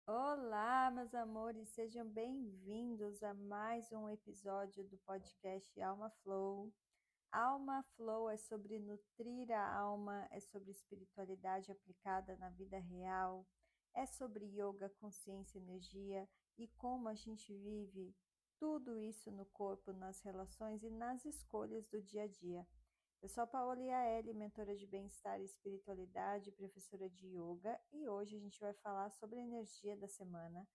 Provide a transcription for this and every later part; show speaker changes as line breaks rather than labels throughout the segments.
Olá, meus amores, sejam bem-vindos a mais um episódio do podcast Alma Flow. Alma Flow é sobre nutrir a alma, é sobre espiritualidade aplicada na vida real, é sobre yoga, consciência, energia e como a gente vive tudo isso no corpo, nas relações e nas escolhas do dia a dia. Eu sou a Paola Yaeli, mentora de bem-estar e espiritualidade, professora de yoga, e hoje a gente vai falar sobre a energia da semana.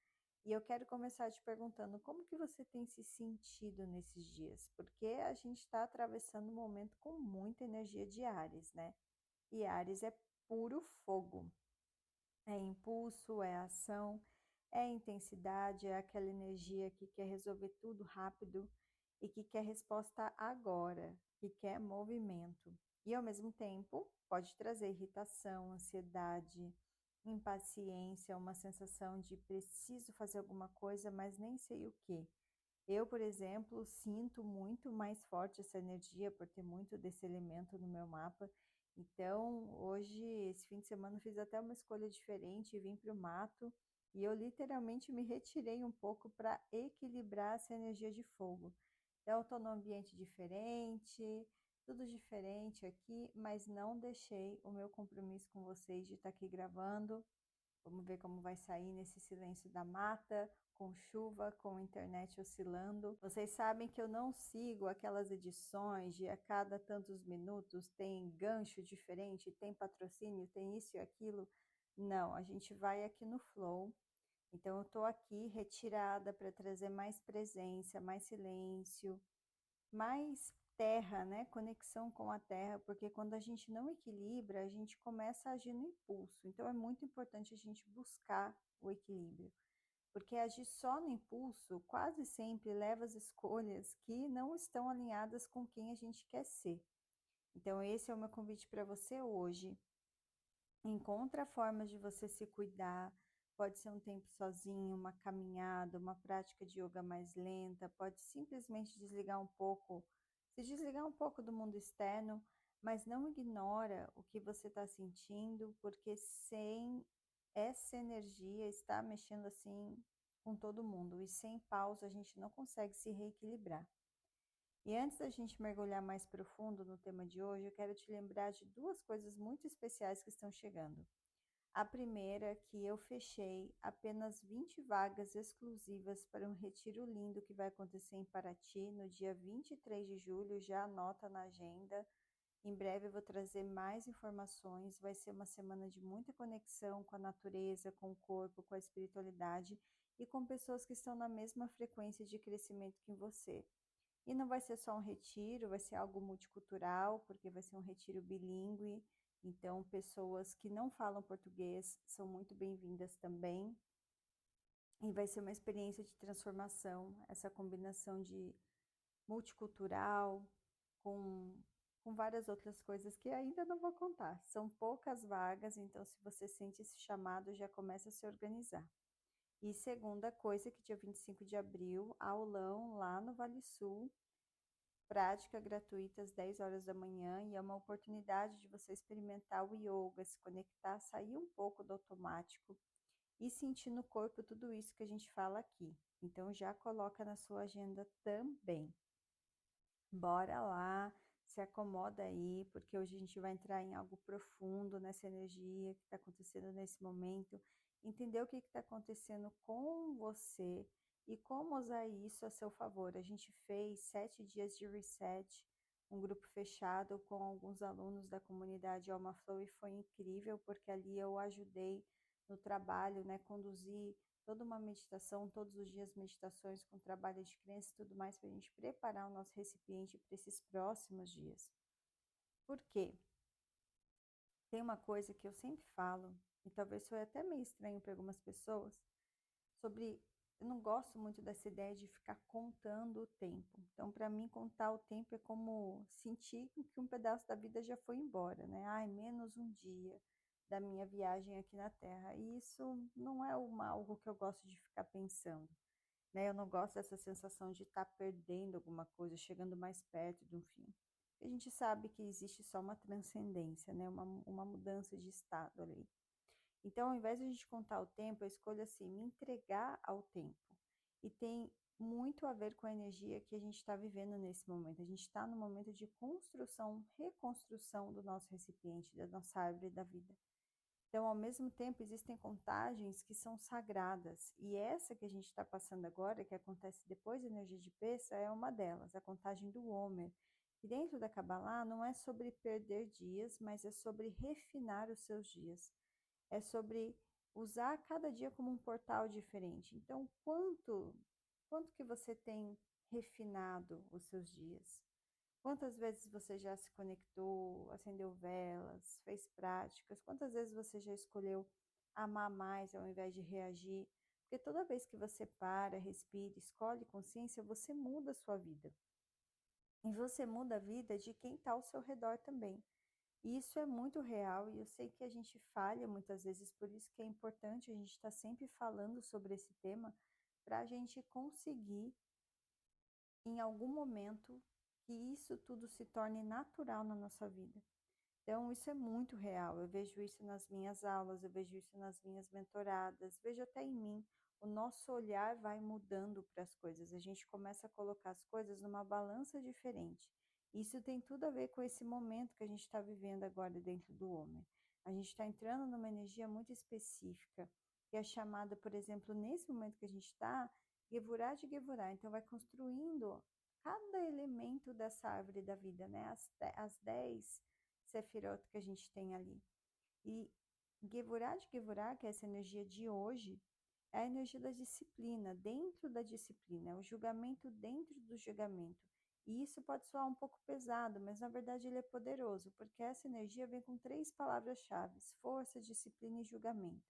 E eu quero começar te perguntando como que você tem se sentido nesses dias, porque a gente está atravessando um momento com muita energia de Áries, né? E Áries é puro fogo, é impulso, é ação, é intensidade, é aquela energia que quer resolver tudo rápido e que quer resposta agora, que quer movimento. E ao mesmo tempo pode trazer irritação, ansiedade, impaciência, uma sensação de preciso fazer alguma coisa, mas nem sei o que. Eu, por exemplo, sinto muito mais forte essa energia por ter muito desse elemento no meu mapa. Então, hoje, esse fim de semana, eu fiz até uma escolha diferente e vim para o mato. E eu literalmente me retirei um pouco para equilibrar essa energia de fogo. Então, estou num ambiente diferente, tudo diferente aqui, mas não deixei o meu compromisso com vocês de estar aqui gravando. Vamos ver como vai sair nesse silêncio da mata, com chuva, com a internet oscilando. Vocês sabem que eu não sigo aquelas edições de a cada tantos minutos tem gancho diferente, tem patrocínio, tem isso e aquilo. Não, a gente vai aqui no flow. Então eu estou aqui retirada para trazer mais presença, mais silêncio, mais terra, né? Conexão com a terra, porque quando a gente não equilibra, a gente começa a agir no impulso. Então é muito importante a gente buscar o equilíbrio, porque agir só no impulso quase sempre leva às escolhas que não estão alinhadas com quem a gente quer ser. Então esse é o meu convite para você hoje. Encontra formas de você se cuidar. Pode ser um tempo sozinho, uma caminhada, uma prática de yoga mais lenta, pode simplesmente desligar um pouco, se desligar um pouco do mundo externo, mas não ignora o que você está sentindo, porque sem essa energia está mexendo assim com todo mundo, e sem pausa a gente não consegue se reequilibrar. E antes da gente mergulhar mais profundo no tema de hoje, eu quero te lembrar de duas coisas muito especiais que estão chegando. A primeira é que eu fechei apenas 20 vagas exclusivas para um retiro lindo que vai acontecer em Paraty no dia 23 de julho. Já anota na agenda. Em breve eu vou trazer mais informações. Vai ser uma semana de muita conexão com a natureza, com o corpo, com a espiritualidade e com pessoas que estão na mesma frequência de crescimento que você. E não vai ser só um retiro, vai ser algo multicultural, porque vai ser um retiro bilíngue. Então, pessoas que não falam português são muito bem-vindas também. E vai ser uma experiência de transformação, essa combinação de multicultural com, com várias outras coisas que ainda não vou contar. São poucas vagas, então se você sente esse chamado, já começa a se organizar. E segunda coisa, que dia 25 de abril, aulão lá no Vale Sul, prática gratuita às 10 horas da manhã, e é uma oportunidade de você experimentar o yoga, se conectar, sair um pouco do automático e sentir no corpo tudo isso que a gente fala aqui. Então já coloca na sua agenda também. Bora lá, se acomoda aí, porque hoje a gente vai entrar em algo profundo nessa energia que está acontecendo nesse momento, entender o que está acontecendo com você e como usar isso a seu favor. A gente fez 7 dias de reset, um grupo fechado com alguns alunos da comunidade Alma Flow, e foi incrível, porque ali eu ajudei no trabalho, né, conduzir toda uma meditação, todos os dias meditações com trabalho de crença e tudo mais, para a gente preparar o nosso recipiente para esses próximos dias. Por quê? Tem uma coisa que eu sempre falo, e talvez foi até meio estranho para algumas pessoas, sobre eu não gosto muito dessa ideia de ficar contando o tempo. Então, para mim, contar o tempo é como sentir que um pedaço da vida já foi embora, né? Ai, menos um dia da minha viagem aqui na Terra. E isso não é algo que eu gosto de ficar pensando, né? Eu não gosto dessa sensação de estar perdendo alguma coisa, chegando mais perto de um fim. A gente sabe que existe só uma transcendência, né? Uma mudança de estado ali. Então, ao invés de a gente contar o tempo, eu escolho assim, me entregar ao tempo. E tem muito a ver com a energia que a gente está vivendo nesse momento. A gente está no momento de construção, reconstrução do nosso recipiente, da nossa árvore da vida. Então, ao mesmo tempo, existem contagens que são sagradas. E essa que a gente está passando agora, que acontece depois da energia de Peça, é uma delas, a contagem do Homer. E dentro da Kabbalah não é sobre perder dias, mas é sobre refinar os seus dias. É sobre usar cada dia como um portal diferente. Então, quanto que você tem refinado os seus dias? Quantas vezes você já se conectou, acendeu velas, fez práticas? Quantas vezes você já escolheu amar mais ao invés de reagir? Porque toda vez que você para, respira, escolhe consciência, você muda a sua vida. E você muda a vida de quem está ao seu redor também. E isso é muito real e eu sei que a gente falha muitas vezes, por isso que é importante a gente estar sempre falando sobre esse tema, para a gente conseguir em algum momento que isso tudo se torne natural na nossa vida. Então, isso é muito real. Eu vejo isso nas minhas aulas, eu vejo isso nas minhas mentoradas, vejo até em mim. O nosso olhar vai mudando para as coisas. A gente começa a colocar as coisas numa balança diferente. Isso tem tudo a ver com esse momento que a gente está vivendo agora dentro do homem. A gente está entrando numa energia muito específica, que é chamada, por exemplo, nesse momento que a gente está, Gevurah de Gevurah. Então, vai construindo cada elemento dessa árvore da vida, né? As 10 Sefirot que a gente tem ali. E Gevurah de Gevurah, que é essa energia de hoje, é a energia da disciplina, dentro da disciplina, é o julgamento dentro do julgamento. E isso pode soar um pouco pesado, mas na verdade ele é poderoso, porque essa energia vem com 3 palavras-chave: força, disciplina e julgamento.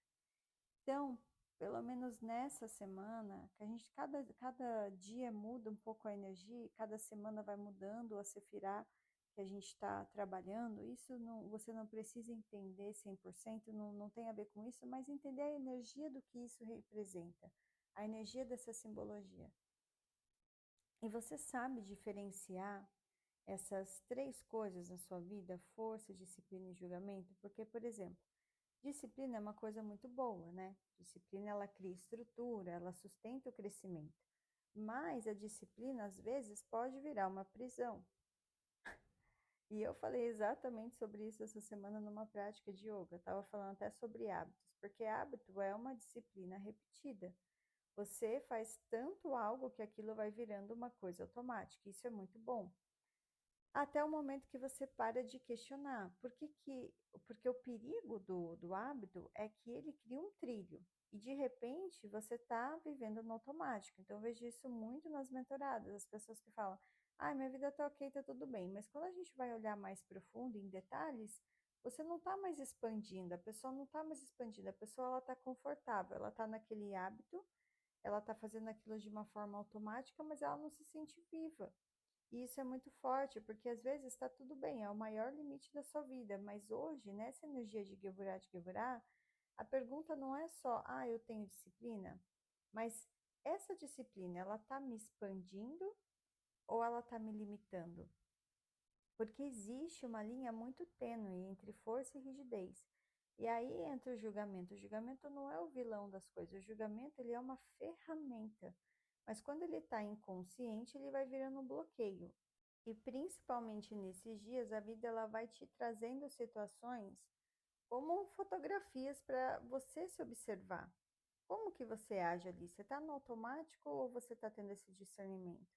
Então, pelo menos nessa semana, que a gente cada dia muda um pouco a energia, e cada semana vai mudando a sefirá que a gente está trabalhando, isso não, você não precisa entender 100%, não tem a ver com isso, mas entender a energia do que isso representa, a energia dessa simbologia. E você sabe diferenciar essas 3 coisas na sua vida, força, disciplina e julgamento? Porque, por exemplo, disciplina é uma coisa muito boa, né? Disciplina, ela cria estrutura, ela sustenta o crescimento. Mas a disciplina, às vezes, pode virar uma prisão. E eu falei exatamente sobre isso essa semana numa prática de yoga. Estava falando até sobre hábitos, porque hábito é uma disciplina repetida. Você faz tanto algo que aquilo vai virando uma coisa automática. Isso é muito bom. Até o momento que você para de questionar. Porque o perigo do hábito é que ele cria um trilho. E de repente você está vivendo no automático. Então eu vejo isso muito nas mentoradas. As pessoas que falam, ah, minha vida está ok, está tudo bem. Mas quando a gente vai olhar mais profundo, em detalhes, você não está mais expandindo. A pessoa não está mais expandindo. A pessoa ela está confortável. Ela está naquele hábito. Ela está fazendo aquilo de uma forma automática, mas ela não se sente viva. E isso é muito forte, porque às vezes está tudo bem, é o maior limite da sua vida, mas hoje, nessa energia de Gevurah, a pergunta não é só, ah, eu tenho disciplina, mas essa disciplina, ela está me expandindo ou ela está me limitando? Porque existe uma linha muito tênue entre força e rigidez. E aí entra o julgamento. O julgamento não é o vilão das coisas, o julgamento ele é uma ferramenta. Mas quando ele está inconsciente, ele vai virando um bloqueio. E principalmente nesses dias, a vida ela vai te trazendo situações como fotografias para você se observar. Como que você age ali? Você está no automático ou você está tendo esse discernimento?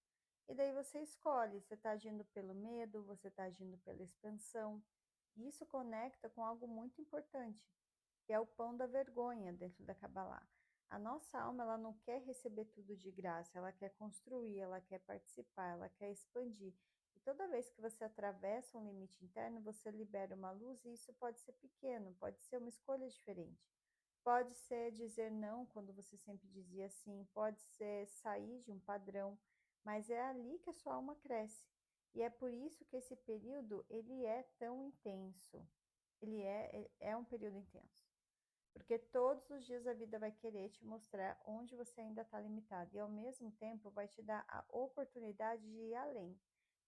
E daí você escolhe, você está agindo pelo medo, você está agindo pela expansão. E isso conecta com algo muito importante, que é o pão da vergonha dentro da Kabbalah. A nossa alma, ela não quer receber tudo de graça, ela quer construir, ela quer participar, ela quer expandir. E toda vez que você atravessa um limite interno, você libera uma luz e isso pode ser pequeno, pode ser uma escolha diferente. Pode ser dizer não quando você sempre dizia sim, pode ser sair de um padrão, mas é ali que a sua alma cresce. E é por isso que esse período, ele é tão intenso. Ele é um período intenso. Porque todos os dias a vida vai querer te mostrar onde você ainda está limitado. E ao mesmo tempo vai te dar a oportunidade de ir além.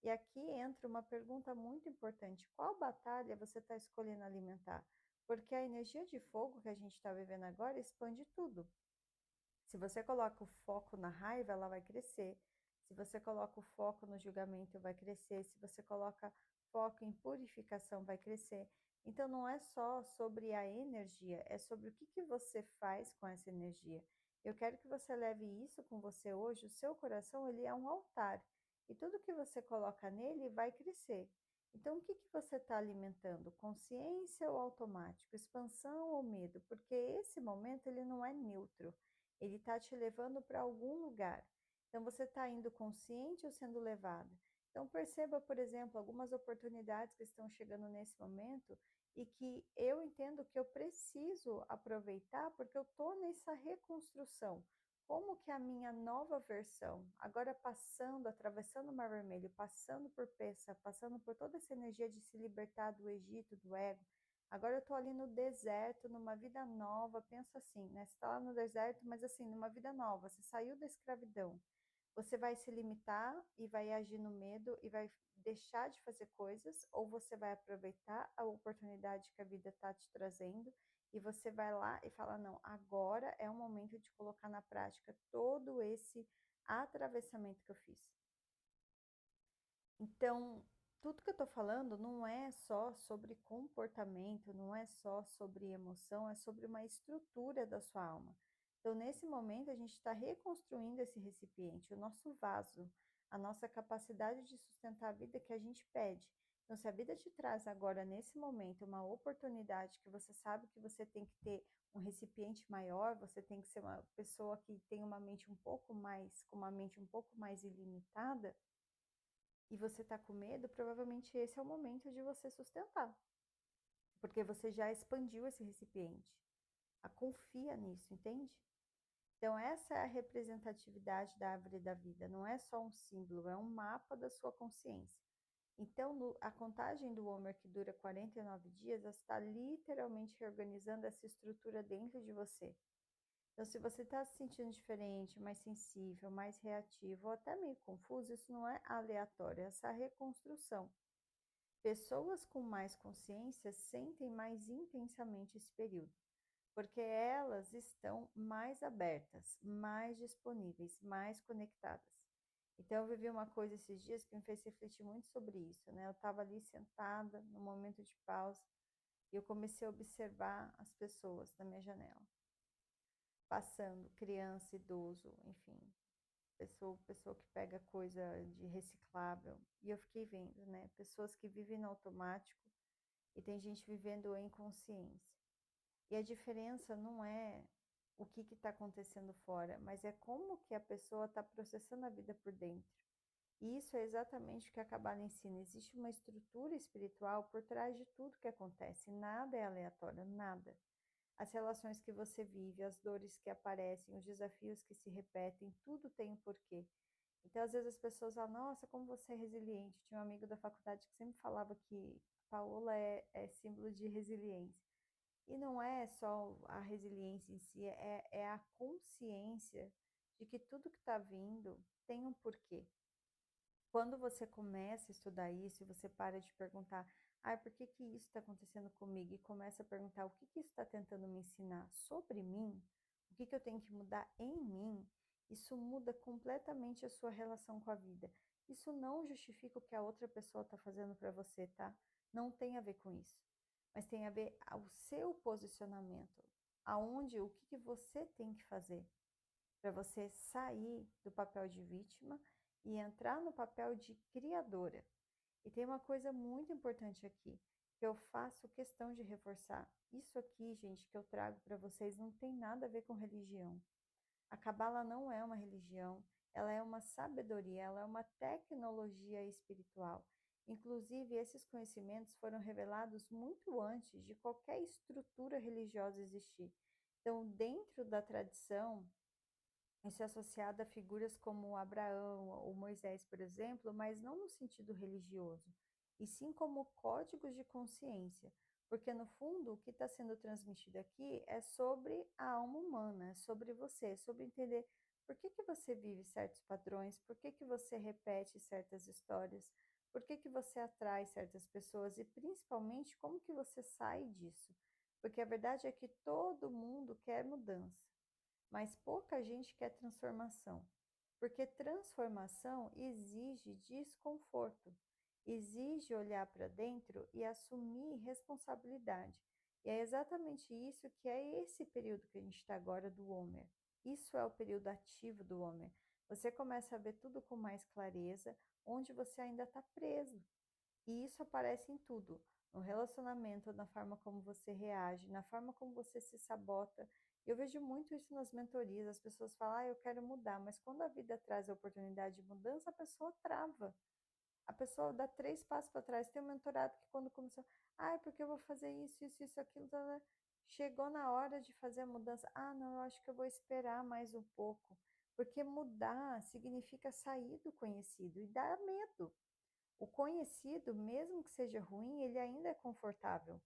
E aqui entra uma pergunta muito importante: qual batalha você está escolhendo alimentar? Porque a energia de fogo que a gente está vivendo agora expande tudo. Se você coloca o foco na raiva, ela vai crescer. Se você coloca o foco no julgamento, vai crescer. Se você coloca foco em purificação, vai crescer. Então, não é só sobre a energia, é sobre o que você faz com essa energia. Eu quero que você leve isso com você hoje. O seu coração, ele é um altar. E tudo que você coloca nele vai crescer. Então, o que você está alimentando? Consciência ou automático? Expansão ou medo? Porque esse momento, ele não é neutro. Ele está te levando para algum lugar. Então, você está indo consciente ou sendo levado? Então, perceba, por exemplo, algumas oportunidades que estão chegando nesse momento e que eu entendo que eu preciso aproveitar porque eu estou nessa reconstrução. Como que a minha nova versão, agora passando, atravessando o Mar Vermelho, passando por Peça, passando por toda essa energia de se libertar do Egito, do ego, agora eu estou ali no deserto, numa vida nova. Pensa assim, né? Você está lá no deserto, mas assim, numa vida nova. Você saiu da escravidão. Você vai se limitar e vai agir no medo e vai deixar de fazer coisas, ou você vai aproveitar a oportunidade que a vida está te trazendo e você vai lá e fala: não, agora é o momento de colocar na prática todo esse atravessamento que eu fiz. Então, tudo que eu estou falando não é só sobre comportamento, não é só sobre emoção, é sobre uma estrutura da sua alma. Então, nesse momento, a gente está reconstruindo esse recipiente, o nosso vaso, a nossa capacidade de sustentar a vida que a gente pede. Então, se a vida te traz agora, nesse momento, uma oportunidade que você sabe que você tem que ter um recipiente maior, você tem que ser uma pessoa que tem uma mente um pouco mais, com uma mente um pouco mais ilimitada, e você está com medo, provavelmente esse é o momento de você sustentar, porque você já expandiu esse recipiente. Confia nisso, entende? Então, essa é a representatividade da árvore da vida, não é só um símbolo, é um mapa da sua consciência. Então, a contagem do Homer, que dura 49 dias, está literalmente reorganizando essa estrutura dentro de você. Então, se você está se sentindo diferente, mais sensível, mais reativo ou até meio confuso, isso não é aleatório, é essa reconstrução. Pessoas com mais consciência sentem mais intensamente esse período, porque elas estão mais abertas, mais disponíveis, mais conectadas. Então, eu vivi uma coisa esses dias que me fez refletir muito sobre isso, né? Eu estava ali sentada, no momento de pausa, e eu comecei a observar as pessoas da minha janela, passando, criança, idoso, enfim, pessoa que pega coisa de reciclável. E eu fiquei vendo, né? Pessoas que vivem no automático e tem gente vivendo em consciência. E a diferença não é o que está acontecendo fora, mas é como que a pessoa está processando a vida por dentro. E isso é exatamente o que a Cabala ensina. Existe uma estrutura espiritual por trás de tudo que acontece. Nada é aleatório, nada. As relações que você vive, as dores que aparecem, os desafios que se repetem, tudo tem um porquê. Então, às vezes as pessoas falam: nossa, como você é resiliente. Tinha um amigo da faculdade que sempre falava que Paola é símbolo de resiliência. E não é só a resiliência em si, é a consciência de que tudo que está vindo tem um porquê. Quando você começa a estudar isso e você para de perguntar: por que que isso está acontecendo comigo? E começa a perguntar: o que que isso está tentando me ensinar sobre mim? O que que eu tenho que mudar em mim? Isso muda completamente a sua relação com a vida. Isso não justifica o que a outra pessoa está fazendo para você, tá? Não tem a ver com isso. Mas tem a ver ao seu posicionamento. Aonde, o que que você tem que fazer para você sair do papel de vítima e entrar no papel de criadora. E tem uma coisa muito importante aqui, que eu faço questão de reforçar. Isso aqui, gente, que eu trago para vocês não tem nada a ver com religião. A Cabala não é uma religião, ela é uma sabedoria, ela é uma tecnologia espiritual. Inclusive, esses conhecimentos foram revelados muito antes de qualquer estrutura religiosa existir. Então, dentro da tradição, isso é associado a figuras como Abraão ou Moisés, por exemplo, mas não no sentido religioso, e sim como códigos de consciência, porque no fundo o que está sendo transmitido aqui é sobre a alma humana, é sobre você, é sobre entender por que que você vive certos padrões, por que que você repete certas histórias, por que que você atrai certas pessoas e principalmente como que você sai disso. Porque a verdade é que todo mundo quer mudança, mas pouca gente quer transformação. Porque transformação exige desconforto, exige olhar para dentro e assumir responsabilidade. E é exatamente isso que é esse período que a gente está agora do Homer. Isso é o período ativo do Homer. Você começa a ver tudo com mais clareza, onde você ainda está preso. E isso aparece em tudo, no relacionamento, na forma como você reage, na forma como você se sabota. Eu vejo muito isso nas mentorias, as pessoas falam, eu quero mudar, mas quando a vida traz a oportunidade de mudança, a pessoa trava. A pessoa dá 3 passos para trás. Tem um mentorado que quando começou, porque eu vou fazer isso, aquilo, tá, tá. Chegou na hora de fazer a mudança. Não, eu acho que eu vou esperar mais um pouco. Porque mudar significa sair do conhecido e dá medo. O conhecido, mesmo que seja ruim, ele ainda é confortável.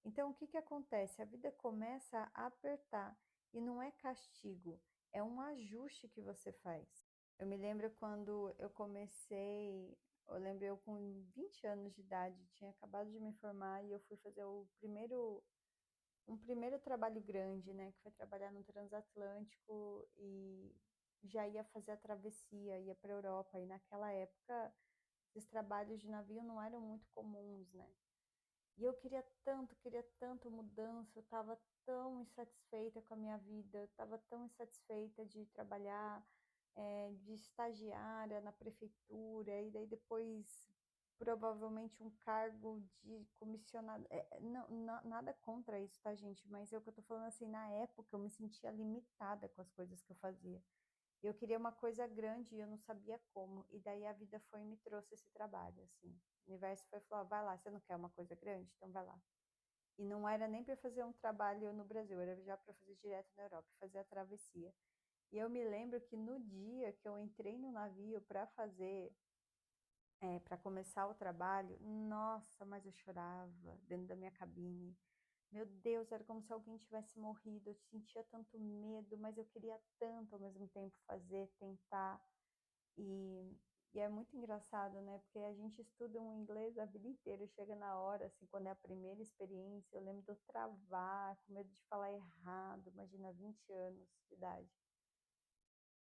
Então, o que acontece? A vida começa a apertar e não é castigo, é um ajuste que você faz. Eu me lembro quando eu comecei, eu lembro eu com 20 anos de idade, tinha acabado de me formar e eu fui fazer um primeiro trabalho grande, né, que foi trabalhar no transatlântico e já ia fazer a travessia, ia para a Europa e naquela época esses trabalhos de navio não eram muito comuns, né? E eu queria tanto mudança, eu estava tão insatisfeita com a minha vida, eu estava tão insatisfeita de trabalhar de estagiária na prefeitura, e daí depois provavelmente um cargo de comissionado. Não, nada contra isso, tá, gente? Mas é o que eu tô falando assim, na época eu me sentia limitada com as coisas que eu fazia. Eu queria uma coisa grande e eu não sabia como. E daí a vida foi e me trouxe esse trabalho, assim. O universo foi e falou, vai lá, você não quer uma coisa grande? Então vai lá. E não era nem para fazer um trabalho no Brasil, era já para fazer direto na Europa, fazer a travessia. E eu me lembro que no dia que eu entrei no navio para fazer, para começar o trabalho, nossa, mas eu chorava dentro da minha cabine. Meu Deus, era como se alguém tivesse morrido. Eu sentia tanto medo, mas eu queria tanto ao mesmo tempo fazer, tentar. E é muito engraçado, né? Porque a gente estuda um inglês a vida inteira, chega na hora, assim, quando é a primeira experiência, eu lembro de eu travar, com medo de falar errado, imagina, 20 anos de idade.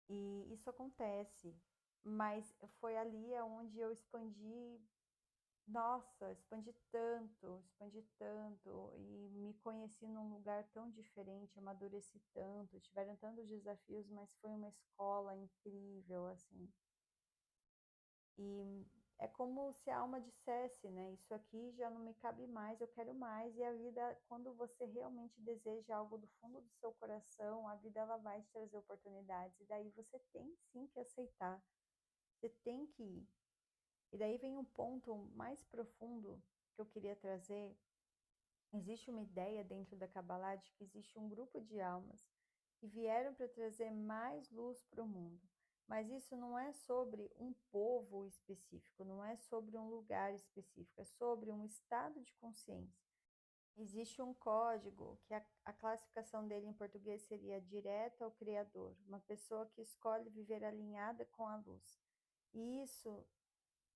E isso acontece, mas foi ali onde eu expandi, nossa, expandi tanto, e me conheci num lugar tão diferente, amadureci tanto, tiveram tantos desafios, mas foi uma escola incrível, assim. E é como se a alma dissesse, né? Isso aqui já não me cabe mais, eu quero mais. E a vida, quando você realmente deseja algo do fundo do seu coração, a vida ela vai te trazer oportunidades. E daí você tem sim que aceitar. Você tem que ir. E daí vem um ponto mais profundo que eu queria trazer. Existe uma ideia dentro da Kabbalah de que existe um grupo de almas que vieram para trazer mais luz para o mundo. Mas isso não é sobre um povo específico, não é sobre um lugar específico, é sobre um estado de consciência. Existe um código que a classificação dele em português seria direto ao Criador, uma pessoa que escolhe viver alinhada com a luz. E isso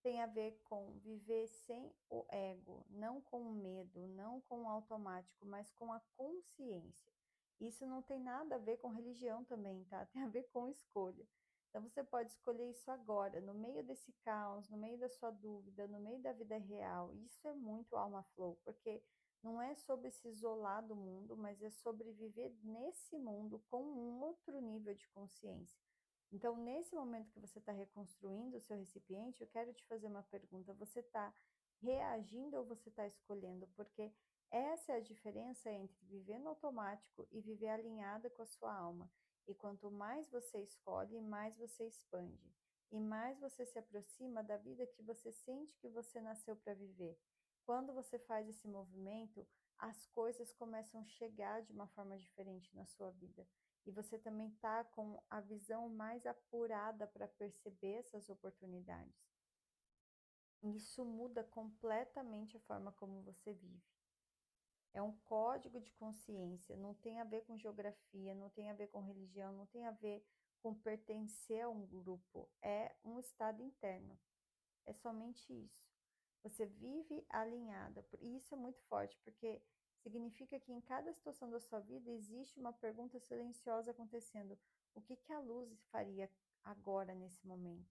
tem a ver com viver sem o ego, não com o medo, não com o automático, mas com a consciência. Isso não tem nada a ver com religião também, tá? Tem a ver com escolha. Então você pode escolher isso agora, no meio desse caos, no meio da sua dúvida, no meio da vida real. Isso é muito alma flow, porque não é sobre se isolar do mundo, mas é sobre viver nesse mundo com um outro nível de consciência. Então, nesse momento que você está reconstruindo o seu recipiente, eu quero te fazer uma pergunta: você está reagindo ou você está escolhendo? Porque essa é a diferença entre viver no automático e viver alinhada com a sua alma. E quanto mais você escolhe, mais você expande. E mais você se aproxima da vida que você sente que você nasceu para viver. Quando você faz esse movimento, as coisas começam a chegar de uma forma diferente na sua vida. E você também está com a visão mais apurada para perceber essas oportunidades. Isso muda completamente a forma como você vive. É um código de consciência, não tem a ver com geografia, não tem a ver com religião, não tem a ver com pertencer a um grupo. É um estado interno. É somente isso. Você vive alinhada. E isso é muito forte, porque significa que em cada situação da sua vida existe uma pergunta silenciosa acontecendo. O que que a luz faria agora, nesse momento?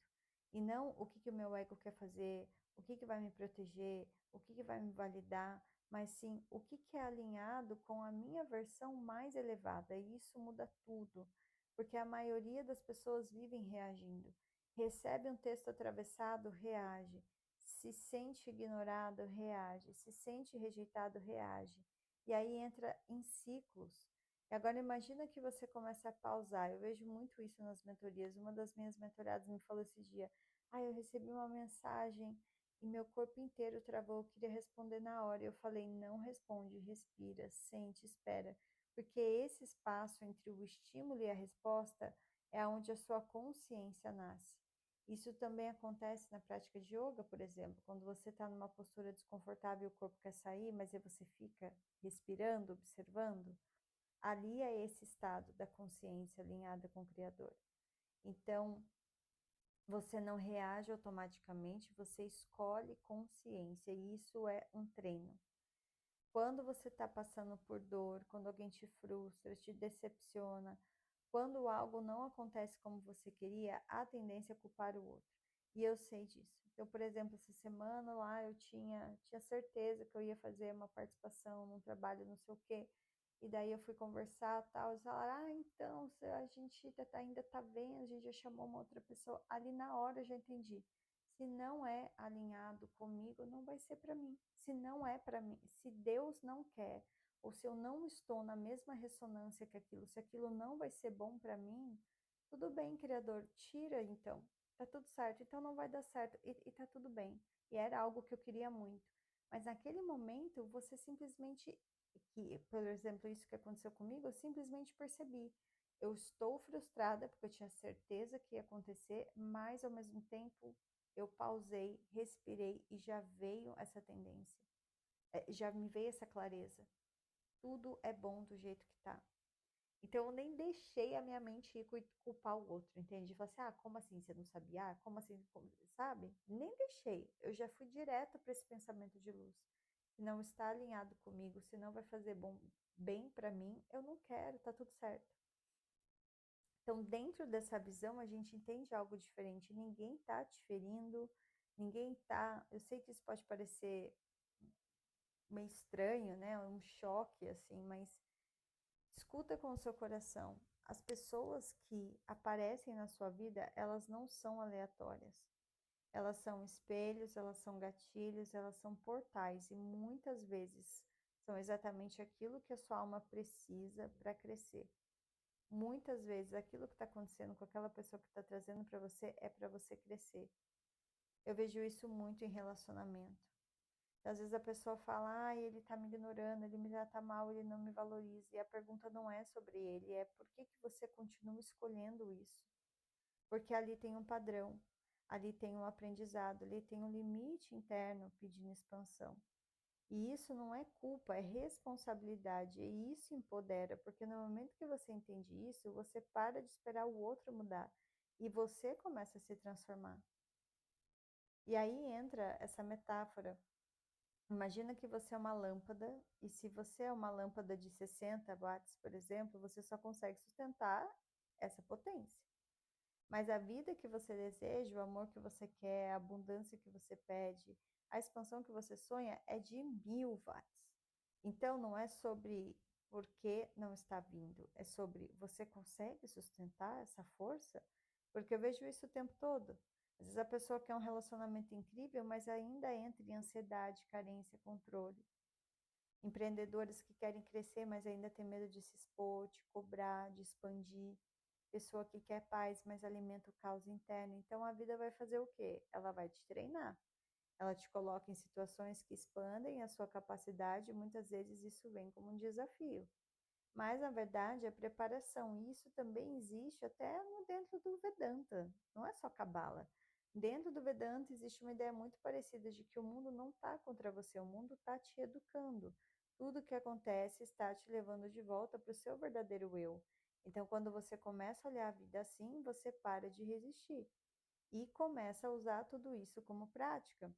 E não o que que o meu ego quer fazer, o que que vai me proteger, o que que vai me validar, mas sim o que que é alinhado com a minha versão mais elevada. E isso muda tudo, porque a maioria das pessoas vivem reagindo. Recebe um texto atravessado, reage. Se sente ignorado, reage. Se sente rejeitado, reage. E aí entra em ciclos. E agora imagina que você começa a pausar. Eu vejo muito isso nas mentorias. Uma das minhas mentoradas me falou esse dia: "Ah, eu recebi uma mensagem e meu corpo inteiro travou, eu queria responder na hora". Eu falei: "Não responde, respira, sente, espera". Porque esse espaço entre o estímulo e a resposta é onde a sua consciência nasce. Isso também acontece na prática de yoga, por exemplo, quando você está numa postura desconfortável e o corpo quer sair, mas aí você fica respirando, observando. Ali é esse estado da consciência alinhada com o Criador. Então, você não reage automaticamente, você escolhe consciência, e isso é um treino. Quando você está passando por dor, quando alguém te frustra, te decepciona, quando algo não acontece como você queria, a tendência é culpar o outro. E eu sei disso. Então, por exemplo, essa semana lá eu tinha certeza que eu ia fazer uma participação num trabalho, não sei o quê. E daí eu fui conversar, tal, eles falaram: "Ah, então, a gente ainda tá vendo, a gente já chamou uma outra pessoa". Ali na hora eu já entendi. Se não é alinhado comigo, não vai ser para mim. Se não é para mim, se Deus não quer, ou se eu não estou na mesma ressonância que aquilo, se aquilo não vai ser bom para mim, tudo bem, Criador, tira então. Tá tudo certo, então não vai dar certo e tá tudo bem. E era algo que eu queria muito. Mas naquele momento, você simplesmente, que, por exemplo, isso que aconteceu comigo, eu simplesmente percebi. Eu estou frustrada porque eu tinha certeza que ia acontecer, mas ao mesmo tempo eu pausei, respirei e já veio essa tendência. Já me veio essa clareza. Tudo é bom do jeito que tá. Então eu nem deixei a minha mente ir culpar o outro, entende? Falar assim: "Ah, como assim você não sabia? Ah, como assim, sabe?". Nem deixei. Eu já fui direto para esse pensamento de luz. Se não está alinhado comigo, se não vai fazer bem para mim, eu não quero, tá tudo certo. Então, dentro dessa visão, a gente entende algo diferente. Ninguém tá te ferindo, ninguém tá. Eu sei que isso pode parecer meio estranho, né? Um choque assim, mas escuta com o seu coração. As pessoas que aparecem na sua vida, elas não são aleatórias. Elas são espelhos, elas são gatilhos, elas são portais e muitas vezes são exatamente aquilo que a sua alma precisa para crescer. Muitas vezes aquilo que está acontecendo com aquela pessoa que está trazendo para você é para você crescer. Eu vejo isso muito em relacionamento. Às vezes a pessoa fala: "Ah, ele tá me ignorando, ele me trata mal, ele não me valoriza". E a pergunta não é sobre ele, é por que que você continua escolhendo isso? Porque ali tem um padrão, ali tem um aprendizado, ali tem um limite interno pedindo expansão. E isso não é culpa, é responsabilidade, e isso empodera, porque no momento que você entende isso, você para de esperar o outro mudar e você começa a se transformar. E aí entra essa metáfora. Imagina que você é uma lâmpada, e se você é uma lâmpada de 60 watts, por exemplo, você só consegue sustentar essa potência. Mas a vida que você deseja, o amor que você quer, a abundância que você pede, a expansão que você sonha é de 1000 watts. Então não é sobre por que não está vindo, é sobre você consegue sustentar essa força? Porque eu vejo isso o tempo todo. Às vezes a pessoa quer um relacionamento incrível, mas ainda entra em ansiedade, carência, controle. Empreendedores que querem crescer, mas ainda tem medo de se expor, de cobrar, de expandir. Pessoa que quer paz, mas alimenta o caos interno. Então a vida vai fazer o quê? Ela vai te treinar. Ela te coloca em situações que expandem a sua capacidade, e muitas vezes isso vem como um desafio. Mas, na verdade, a preparação, e isso também existe até no dentro do Vedanta, não é só Cabala. Dentro do Vedanta existe uma ideia muito parecida de que o mundo não está contra você, o mundo está te educando. Tudo que acontece está te levando de volta para o seu verdadeiro eu. Então, quando você começa a olhar a vida assim, você para de resistir e começa a usar tudo isso como prática.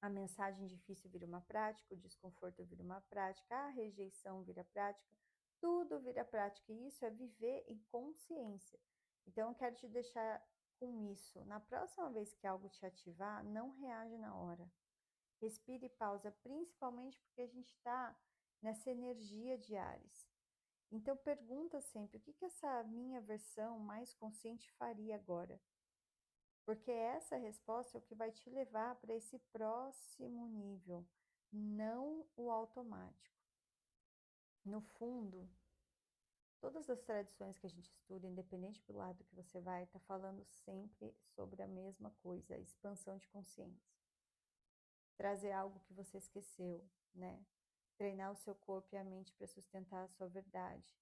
A mensagem difícil vira uma prática, o desconforto vira uma prática, a rejeição vira prática, tudo vira prática. E isso é viver em consciência. Então, eu quero te deixar com isso. Na próxima vez que algo te ativar, não reage na hora. Respire e pausa, principalmente porque a gente está nessa energia de Áries. Então, pergunta sempre, o que essa minha versão mais consciente faria agora? Porque essa resposta é o que vai te levar para esse próximo nível, não o automático. No fundo, todas as tradições que a gente estuda, independente do lado que você vai, está falando sempre sobre a mesma coisa, expansão de consciência. Trazer algo que você esqueceu, né? Treinar o seu corpo e a mente para sustentar a sua verdade.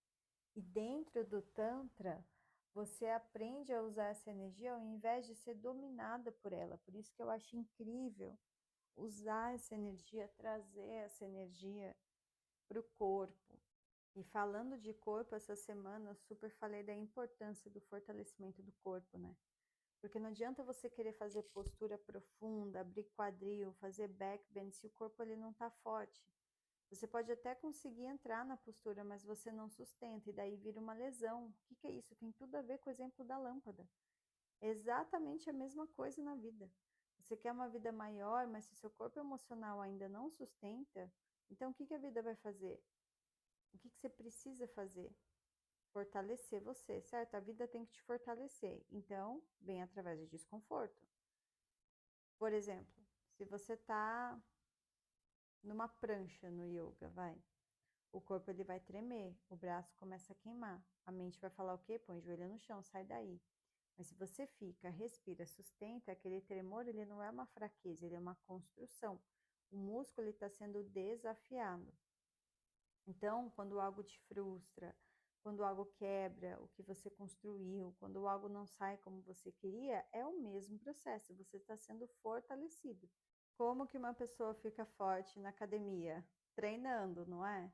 E dentro do Tantra, você aprende a usar essa energia ao invés de ser dominada por ela. Por isso que eu acho incrível usar essa energia, trazer essa energia para o corpo. E falando de corpo, essa semana eu super falei da importância do fortalecimento do corpo, né? Porque não adianta você querer fazer postura profunda, abrir quadril, fazer back bend, se o corpo ele não está forte. Você pode até conseguir entrar na postura, mas você não sustenta, e daí vira uma lesão. O que é isso? Tem tudo a ver com o exemplo da lâmpada. É exatamente a mesma coisa na vida. Você quer uma vida maior, mas se seu corpo emocional ainda não sustenta, então o que a vida vai fazer? O que você precisa fazer? Fortalecer você, certo? A vida tem que te fortalecer. Então, vem através de desconforto. Por exemplo, se você está numa prancha no yoga, vai. O corpo ele vai tremer, o braço começa a queimar. A mente vai falar o quê? Põe o joelho no chão, sai daí. Mas se você fica, respira, sustenta, aquele tremor ele não é uma fraqueza, ele é uma construção. O músculo está sendo desafiado. Então, quando algo te frustra, quando algo quebra o que você construiu, quando algo não sai como você queria, é o mesmo processo, você está sendo fortalecido. Como que uma pessoa fica forte na academia? Treinando, não é?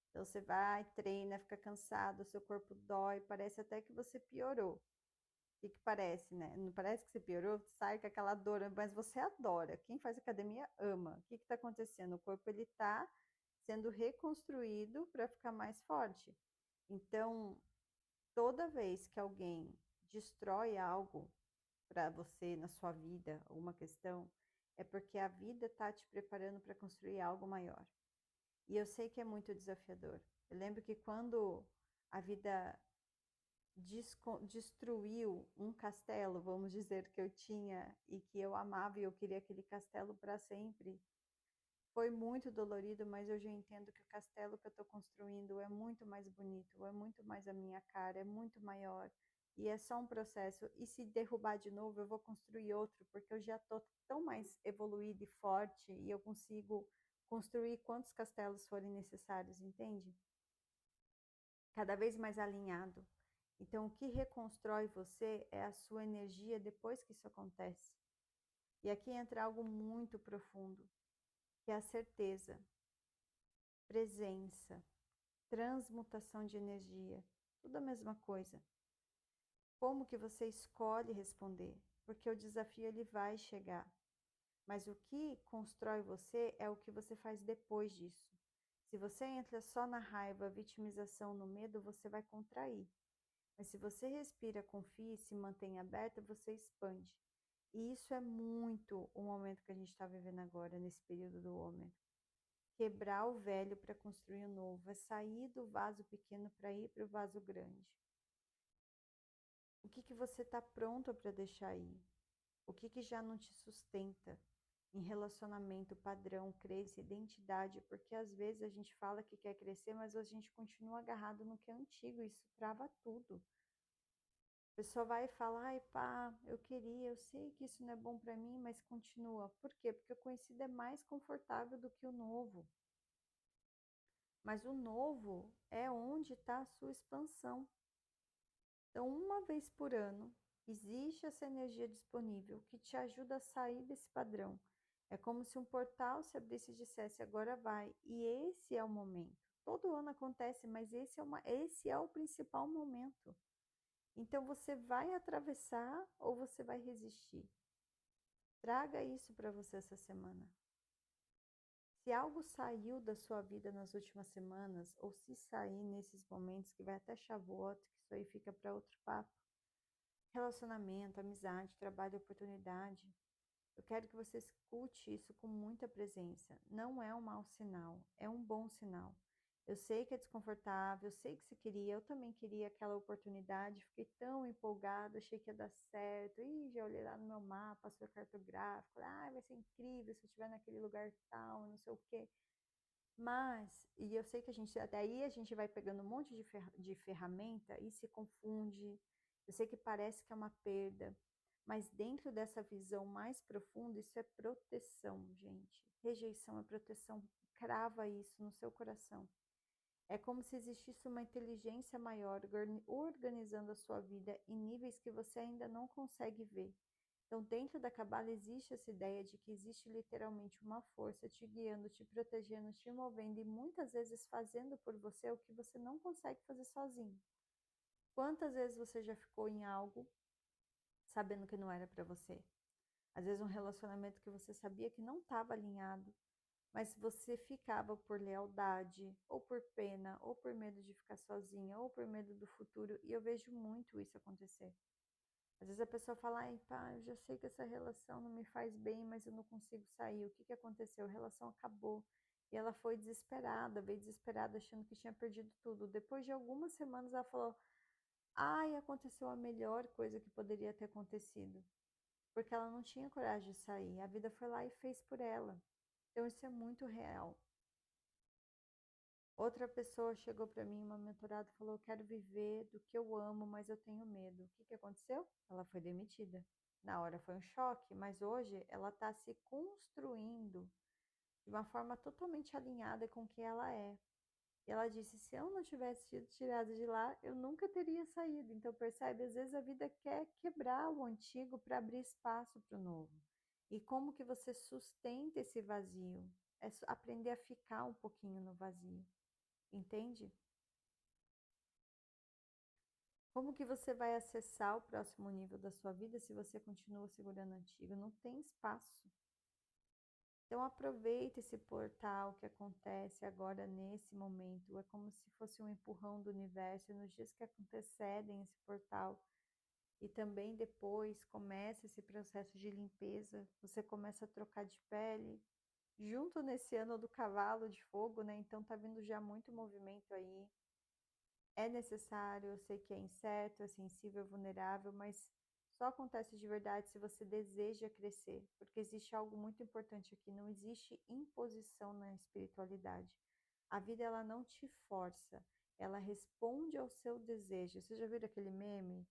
Então você vai, treina, fica cansado, seu corpo dói, parece até que você piorou. O que parece, né? Não parece que você piorou, sai com aquela dor, mas você adora. Quem faz academia ama. O que está acontecendo? O corpo ele está sendo reconstruído para ficar mais forte. Então, toda vez que alguém destrói algo para você na sua vida, alguma questão, é porque a vida está te preparando para construir algo maior. E eu sei que é muito desafiador. Eu lembro que quando a vida destruiu um castelo, vamos dizer, que eu tinha e que eu amava e eu queria aquele castelo para sempre, foi muito dolorido, mas eu já entendo que o castelo que eu estou construindo é muito mais bonito, é muito mais a minha cara, é muito maior. E é só um processo. E se derrubar de novo, eu vou construir outro, porque eu já estou tão mais evoluída e forte e eu consigo construir quantos castelos forem necessários, entende? Cada vez mais alinhado. Então, o que reconstrói você é a sua energia depois que isso acontece. E aqui entra algo muito profundo, que é a certeza, presença, transmutação de energia, tudo a mesma coisa. Como que você escolhe responder? Porque o desafio ele vai chegar. Mas o que constrói você é o que você faz depois disso. Se você entra só na raiva, vitimização, no medo, você vai contrair. Mas se você respira, confia e se mantém aberta, você expande. E isso é muito o momento que a gente está vivendo agora, nesse período do homem. Quebrar o velho para construir o novo, é sair do vaso pequeno para ir para o vaso grande. O que você está pronto para deixar ir? O que já não te sustenta em relacionamento, padrão, crença, identidade? Porque às vezes a gente fala que quer crescer, mas a gente continua agarrado no que é antigo, isso trava tudo. A pessoa vai e fala, ai pá, eu queria, eu sei que isso não é bom para mim, mas continua. Por quê? Porque o conhecido é mais confortável do que o novo. Mas o novo é onde está a sua expansão. Então, uma vez por ano, existe essa energia disponível que te ajuda a sair desse padrão. É como se um portal se abrisse e dissesse, agora vai. E esse é o momento. Todo ano acontece, mas esse é o principal momento. Então, você vai atravessar ou você vai resistir? Traga isso para você essa semana. Se algo saiu da sua vida nas últimas semanas, ou se sair nesses momentos, que vai até Shavuot, que isso aí fica para outro papo, relacionamento, amizade, trabalho, oportunidade, eu quero que você escute isso com muita presença. Não é um mau sinal, é um bom sinal. Eu sei que é desconfortável, eu sei que você queria, eu também queria aquela oportunidade, fiquei tão empolgada, achei que ia dar certo. Ih, já olhei lá no meu mapa, sua cartográfico, vai ser incrível se eu estiver naquele lugar tal, não sei o quê. Mas, e eu sei que até aí a gente vai pegando um monte de ferramenta e se confunde. Eu sei que parece que é uma perda, mas dentro dessa visão mais profunda, isso é proteção, gente. Rejeição é proteção. Crava isso no seu coração. É como se existisse uma inteligência maior organizando a sua vida em níveis que você ainda não consegue ver. Então, dentro da Cabala existe essa ideia de que existe literalmente uma força te guiando, te protegendo, te movendo e muitas vezes fazendo por você o que você não consegue fazer sozinho. Quantas vezes você já ficou em algo sabendo que não era para você? Às vezes um relacionamento que você sabia que não estava alinhado, mas você ficava por lealdade, ou por pena, ou por medo de ficar sozinha, ou por medo do futuro, e eu vejo muito isso acontecer. Às vezes a pessoa fala, ai pá, eu já sei que essa relação não me faz bem, mas eu não consigo sair. O que que aconteceu? A relação acabou. E ela foi desesperada, veio desesperada, achando que tinha perdido tudo. Depois de algumas semanas ela falou, ai, aconteceu a melhor coisa que poderia ter acontecido. Porque ela não tinha coragem de sair. A vida foi lá e fez por ela. Então isso é muito real. Outra pessoa chegou para mim, uma mentorada, e falou, eu quero viver do que eu amo, mas eu tenho medo. O que que aconteceu? Ela foi demitida. Na hora foi um choque, mas hoje ela está se construindo de uma forma totalmente alinhada com o que ela é. E ela disse, se eu não tivesse sido tirada de lá, eu nunca teria saído. Então percebe, às vezes a vida quer quebrar o antigo para abrir espaço para o novo. E como que você sustenta esse vazio? É aprender a ficar um pouquinho no vazio. Entende? Como que você vai acessar o próximo nível da sua vida se você continua segurando o antigo? Não tem espaço. Então aproveite esse portal que acontece agora nesse momento. É como se fosse um empurrão do universo. E nos dias que antecedem esse portal e também depois começa esse processo de limpeza. Você começa a trocar de pele. Junto nesse ano do cavalo de fogo, né? Então tá vindo já muito movimento aí. É necessário, eu sei que é incerto, é sensível, é vulnerável, mas só acontece de verdade se você deseja crescer, porque existe algo muito importante aqui, não existe imposição na espiritualidade. A vida ela não te força, ela responde ao seu desejo. Você já viu aquele meme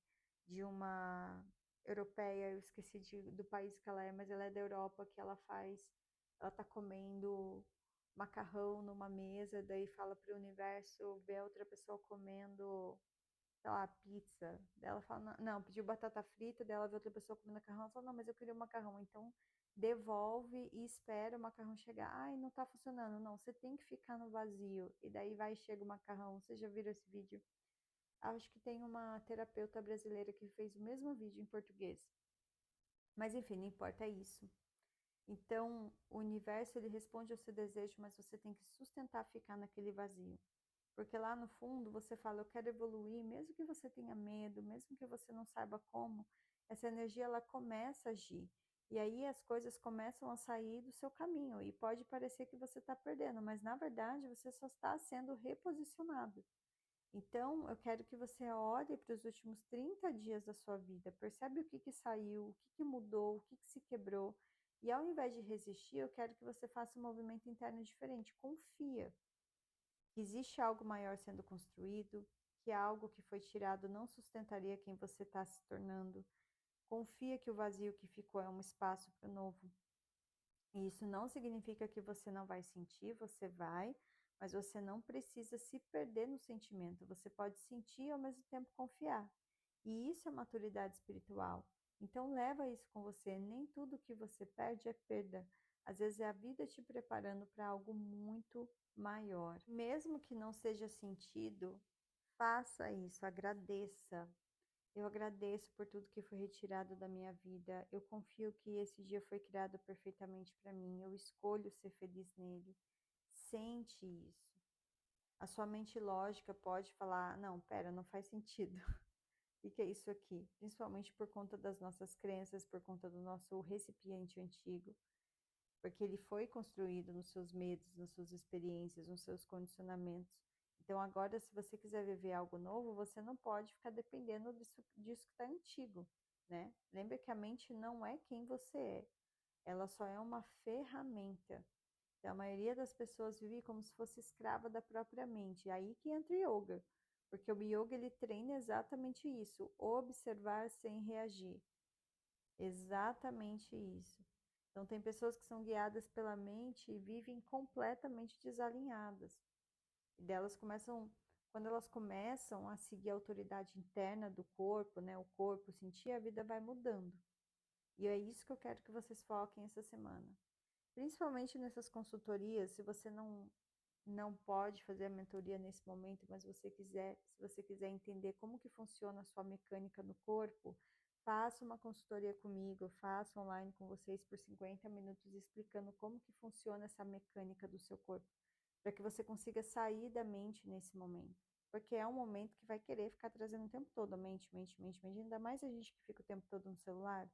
de uma europeia, eu esqueci do país que ela é, mas ela é da Europa, que ela tá comendo macarrão numa mesa, daí fala para o universo ver outra pessoa comendo, sei lá, pizza. Daí ela fala, não, pediu batata frita, daí ela vê outra pessoa comendo macarrão, ela fala, não, mas eu queria um macarrão. Então, devolve e espera o macarrão chegar. Ai, não tá funcionando. Não, você tem que ficar no vazio. E daí vai e chega o macarrão. Vocês já viram esse vídeo? Acho que tem uma terapeuta brasileira que fez o mesmo vídeo em português. Mas enfim, não importa, é isso. Então, o universo ele responde ao seu desejo, mas você tem que sustentar ficar naquele vazio. Porque lá no fundo você fala, eu quero evoluir, mesmo que você tenha medo, mesmo que você não saiba como, essa energia ela começa a agir. E aí as coisas começam a sair do seu caminho. E pode parecer que você está perdendo, mas na verdade você só está sendo reposicionado. Então, eu quero que você olhe para os últimos 30 dias da sua vida, percebe o que que saiu, o que que mudou, o que que se quebrou. E ao invés de resistir, eu quero que você faça um movimento interno diferente. Confia que existe algo maior sendo construído, que algo que foi tirado não sustentaria quem você está se tornando. Confia que o vazio que ficou é um espaço para o novo. E isso não significa que você não vai sentir, você vai, mas você não precisa se perder no sentimento. Você pode sentir e ao mesmo tempo confiar. E isso é maturidade espiritual. Então leva isso com você. Nem tudo que você perde é perda. Às vezes é a vida te preparando para algo muito maior. Mesmo que não seja sentido, faça isso, agradeça. Eu agradeço por tudo que foi retirado da minha vida. Eu confio que esse dia foi criado perfeitamente para mim. Eu escolho ser feliz nele. Sente isso. A sua mente lógica pode falar: não, pera, não faz sentido. O que é isso aqui? Principalmente por conta das nossas crenças, por conta do nosso recipiente antigo, porque ele foi construído nos seus medos, nas suas experiências, nos seus condicionamentos. Então, agora, se você quiser viver algo novo, você não pode ficar dependendo disso que está antigo, né? Lembra que a mente não é quem você é, ela só é uma ferramenta. Então, a maioria das pessoas vive como se fosse escrava da própria mente. É aí que entra o yoga, porque o yoga ele treina exatamente isso, observar sem reagir. Exatamente isso. Então, tem pessoas que são guiadas pela mente e vivem completamente desalinhadas. E delas começam, quando elas começam a seguir a autoridade interna do corpo, né, o corpo sentir, a vida vai mudando. E é isso que eu quero que vocês foquem essa semana. Principalmente nessas consultorias, se você não pode fazer a mentoria nesse momento, mas se você quiser entender como que funciona a sua mecânica no corpo, faça uma consultoria comigo, faça online com vocês por 50 minutos explicando como que funciona essa mecânica do seu corpo, para que você consiga sair da mente nesse momento. Porque é um momento que vai querer ficar trazendo o tempo todo a mente, ainda mais a gente que fica o tempo todo no celular.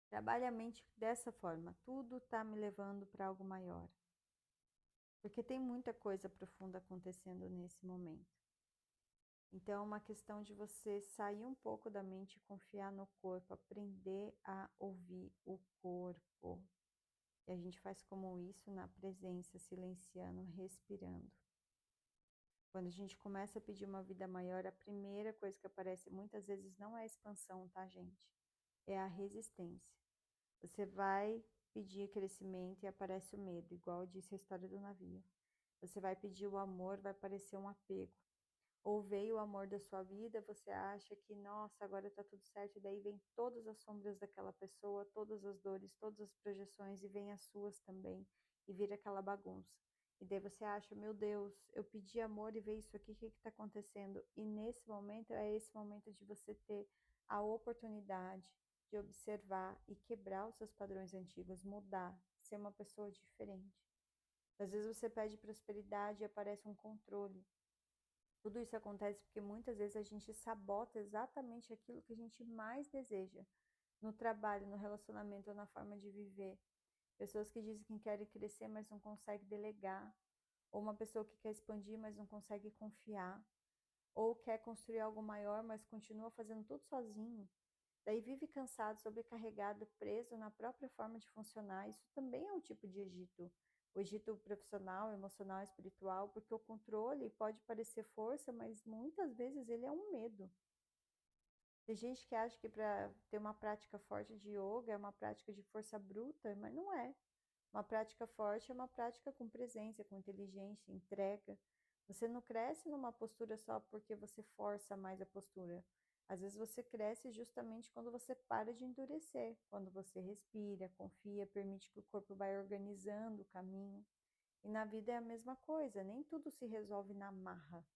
Trabalhe a mente dessa forma, tudo está me levando para algo maior. Porque tem muita coisa profunda acontecendo nesse momento. Então, é uma questão de você sair um pouco da mente e confiar no corpo, aprender a ouvir o corpo. E a gente faz como isso na presença, silenciando, respirando. Quando a gente começa a pedir uma vida maior, a primeira coisa que aparece muitas vezes não é a expansão, tá, gente? É a resistência. Você vai pedir crescimento e aparece o medo, igual disse a história do navio. Você vai pedir o amor, vai aparecer um apego. Ou veio o amor da sua vida, você acha que, nossa, agora tá tudo certo, e daí vem todas as sombras daquela pessoa, todas as dores, todas as projeções, e vem as suas também, e vira aquela bagunça. E daí você acha, meu Deus, eu pedi amor e veio isso aqui, o que está acontecendo? E nesse momento, é esse momento de você ter a oportunidade de observar e quebrar os seus padrões antigos, mudar, ser uma pessoa diferente. Às vezes você pede prosperidade e aparece um controle. Tudo isso acontece porque muitas vezes a gente sabota exatamente aquilo que a gente mais deseja no trabalho, no relacionamento ou na forma de viver. Pessoas que dizem que querem crescer, mas não conseguem delegar. Ou uma pessoa que quer expandir, mas não consegue confiar. Ou quer construir algo maior, mas continua fazendo tudo sozinho. Daí vive cansado, sobrecarregado, preso na própria forma de funcionar. Isso também é um tipo de Egito. O Egito profissional, emocional, espiritual, porque o controle pode parecer força, mas muitas vezes ele é um medo. Tem gente que acha que para ter uma prática forte de yoga é uma prática de força bruta, mas não é. Uma prática forte é uma prática com presença, com inteligência, entrega. Você não cresce numa postura só porque você força mais a postura. Às vezes você cresce justamente quando você para de endurecer, quando você respira, confia, permite que o corpo vá organizando o caminho. E na vida é a mesma coisa, nem tudo se resolve na marra,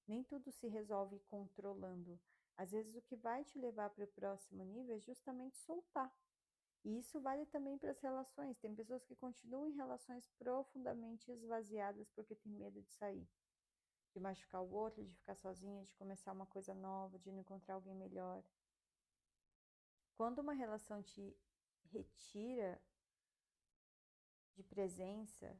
nem tudo se resolve controlando. Às vezes o que vai te levar para o próximo nível é justamente soltar. E isso vale também para as relações. Tem pessoas que continuam em relações profundamente esvaziadas porque tem medo de sair, de machucar o outro, de ficar sozinha, de começar uma coisa nova, de não encontrar alguém melhor. Quando uma relação te retira de presença,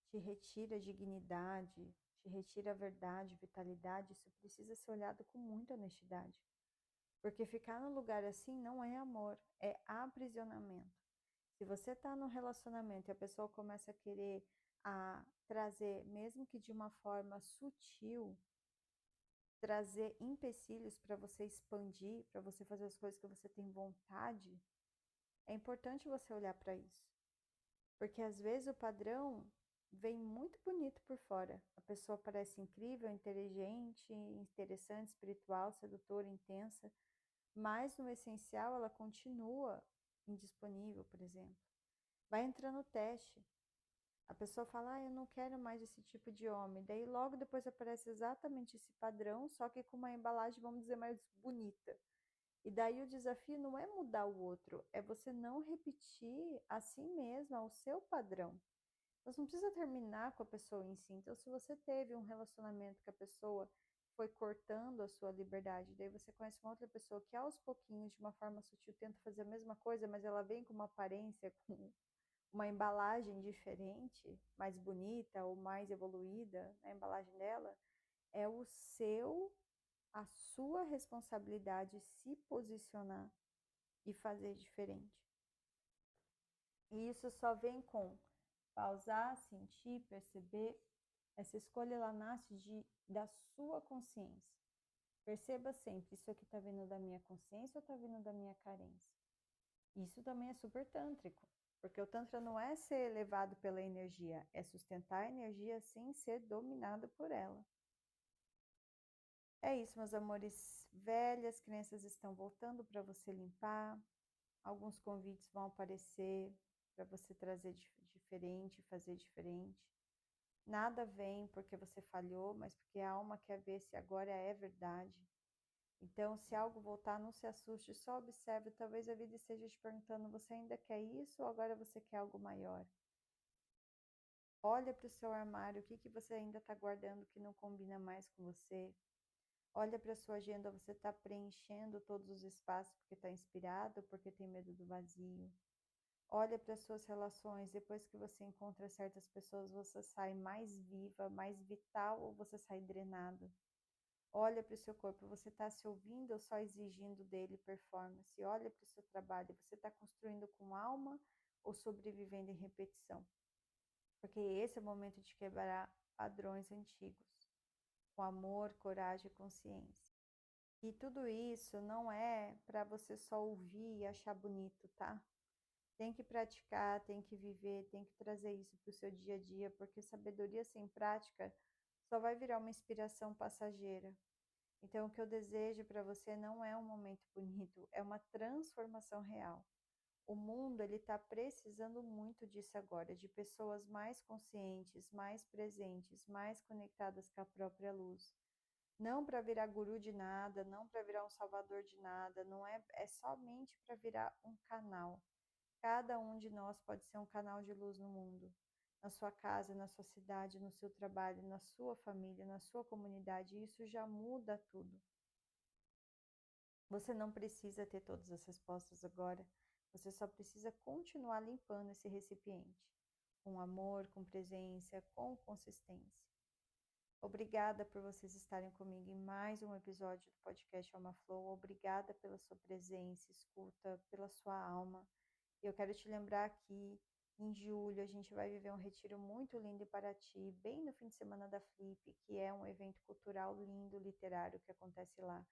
te retira dignidade, te retira verdade, vitalidade, isso precisa ser olhado com muita honestidade. Porque ficar num lugar assim não é amor, é aprisionamento. Se você está num relacionamento e a pessoa começa a querer trazer, mesmo que de uma forma sutil, trazer empecilhos para você expandir, para você fazer as coisas que você tem vontade, é importante você olhar para isso. Porque às vezes o padrão vem muito bonito por fora. A pessoa parece incrível, inteligente, interessante, espiritual, sedutora, intensa, mas no essencial ela continua indisponível, por exemplo. Vai entrando no teste. A pessoa fala, eu não quero mais esse tipo de homem. Daí logo depois aparece exatamente esse padrão, só que com uma embalagem, vamos dizer, mais bonita. E daí o desafio não é mudar o outro, é você não repetir a si mesma o seu padrão. Você não precisa terminar com a pessoa em si. Então, se você teve um relacionamento que a pessoa foi cortando a sua liberdade, daí você conhece uma outra pessoa que aos pouquinhos, de uma forma sutil, tenta fazer a mesma coisa, mas ela vem com uma aparência, com uma embalagem diferente, mais bonita ou mais evoluída, na embalagem dela, é a sua responsabilidade se posicionar e fazer diferente. E isso só vem com pausar, sentir, perceber. Essa escolha ela nasce da sua consciência. Perceba sempre, isso aqui está vindo da minha consciência ou está vindo da minha carência? Isso também é super tântrico, porque o tantra não é ser levado pela energia, é sustentar a energia sem ser dominado por ela. É isso, meus amores. Velhas crenças estão voltando para você limpar. Alguns convites vão aparecer para você trazer diferente, fazer diferente. Nada vem porque você falhou, mas porque a alma quer ver se agora é verdade. Então, se algo voltar, não se assuste, só observe. Talvez a vida esteja te perguntando: você ainda quer isso ou agora você quer algo maior? Olha para o seu armário, o que você ainda está guardando que não combina mais com você? Olha para a sua agenda, você está preenchendo todos os espaços porque está inspirado, porque tem medo do vazio. Olha para as suas relações, depois que você encontra certas pessoas, você sai mais viva, mais vital ou você sai drenado? Olha para o seu corpo, você está se ouvindo ou só exigindo dele performance? Olha para o seu trabalho, você está construindo com alma ou sobrevivendo em repetição? Porque esse é o momento de quebrar padrões antigos, com amor, coragem e consciência. E tudo isso não é para você só ouvir e achar bonito, tá? Tem que praticar, tem que viver, tem que trazer isso para o seu dia a dia, porque sabedoria sem prática só vai virar uma inspiração passageira. Então, o que eu desejo para você não é um momento bonito, é uma transformação real. O mundo ele está precisando muito disso agora, de pessoas mais conscientes, mais presentes, mais conectadas com a própria luz. Não para virar guru de nada, não para virar um salvador de nada, não é, é somente para virar um canal. Cada um de nós pode ser um canal de luz no mundo, na sua casa, na sua cidade, no seu trabalho, na sua família, na sua comunidade, e isso já muda tudo. Você não precisa ter todas as respostas agora, você só precisa continuar limpando esse recipiente, com amor, com presença, com consistência. Obrigada por vocês estarem comigo em mais um episódio do podcast Alma Flow. Obrigada pela sua presença, escuta, pela sua alma. Eu quero te lembrar que em julho a gente vai viver um retiro muito lindo em Paraty, bem no fim de semana da Flip, que é um evento cultural lindo, literário que acontece lá.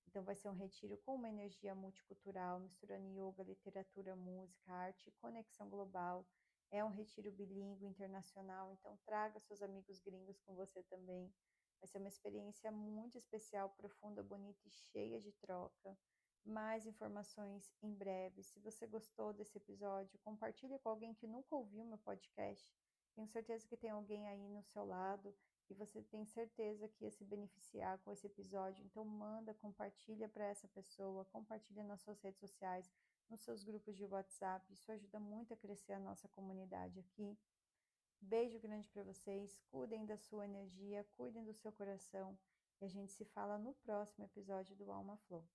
Então vai ser um retiro com uma energia multicultural, misturando yoga, literatura, música, arte e conexão global. É um retiro bilíngue, internacional, então traga seus amigos gringos com você também. Vai ser uma experiência muito especial, profunda, bonita e cheia de troca. Mais informações em breve. Se você gostou desse episódio, compartilhe com alguém que nunca ouviu meu podcast. Tenho certeza que tem alguém aí no seu lado e você tem certeza que ia se beneficiar com esse episódio. Então manda, compartilha para essa pessoa, compartilha nas suas redes sociais, nos seus grupos de WhatsApp. Isso ajuda muito a crescer a nossa comunidade aqui. Beijo grande para vocês. Cuidem da sua energia, cuidem do seu coração e a gente se fala no próximo episódio do Alma Flow.